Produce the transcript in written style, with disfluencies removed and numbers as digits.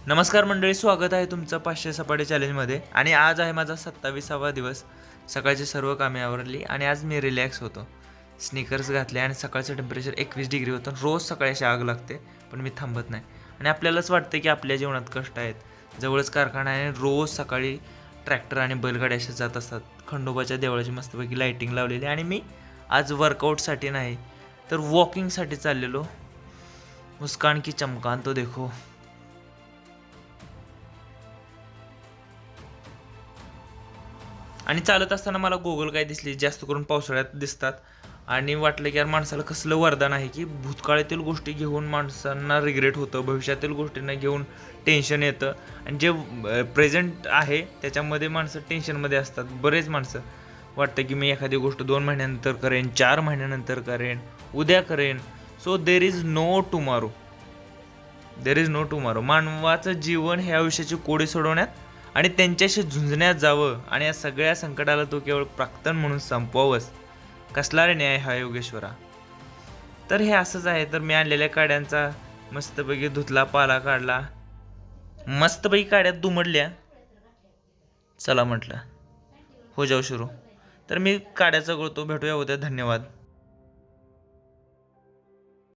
नमस्कार मंडळी, स्वागत आहे तुमचं 500 सपाटे चॅलेंजमध्ये. आणि आज आहे माझा 27वा दिवस. सकाळची सर्व कामे आवरली आणि आज मी रिलॅक्स होतो. स्नीकर्स घातले आणि सकाळचं टेम्परेचर 21 डिग्री होतं. रोज सकाळी अशी आग लागते, पण मी थांबत नाही. आणि आपल्यालाच वाटतं की आपल्या जीवनात कष्ट आहेत. जवळच कारखाना आहे, रोज सकाळी ट्रॅक्टर आणि बैलगाड्या अशा जात असतात. खंडोबाच्या देवळाची मस्तपैकी लाईटिंग लावलेली. आणि मी आज वर्कआउटसाठी नाही तर वॉकिंगसाठी चाललेलो. मुस्कान की चमकान तो देखो. आणि चालत असताना मला गोगल काय दिसली, जास्त करून पावसाळ्यात दिसतात. आणि वाटलं की यार माणसाला कसलं वरदान आहे की भूतकाळातील गोष्टी घेऊन माणसांना रिग्रेट होतं, भविष्यातील गोष्टींना घेऊन टेन्शन येतं. आणि जे प्रेझेंट आहे त्याच्यामध्ये माणसं टेन्शनमध्ये असतात. बरेच माणसं वाटतं की मी एखादी गोष्ट 2 महिन्यानंतर करेन, 4 महिन्यानंतर करेन, उद्या करेन. So there is no tomorrow. There is no tomorrow. मानवाचं जीवन हे आयुष्याची कोडे सोडवण्यात आणि त्यांच्याशी झुंजण्यात जावं आणि या सगळ्या संकटाला तो केवळ प्राक्तन म्हणून संपवावंच. कसला रे न्याय हा योगेश्वरा. तर हे असंच आहे. तर मी आणलेल्या काड्यांचा मस्तपैकी धुतला, पाला काढला, मस्तपैकी काड्यात दुमडल्या. चला म्हटलं हो जाऊ सुरू. तर मी काड्याचा गळतो. भेटूया उद्या. धन्यवाद.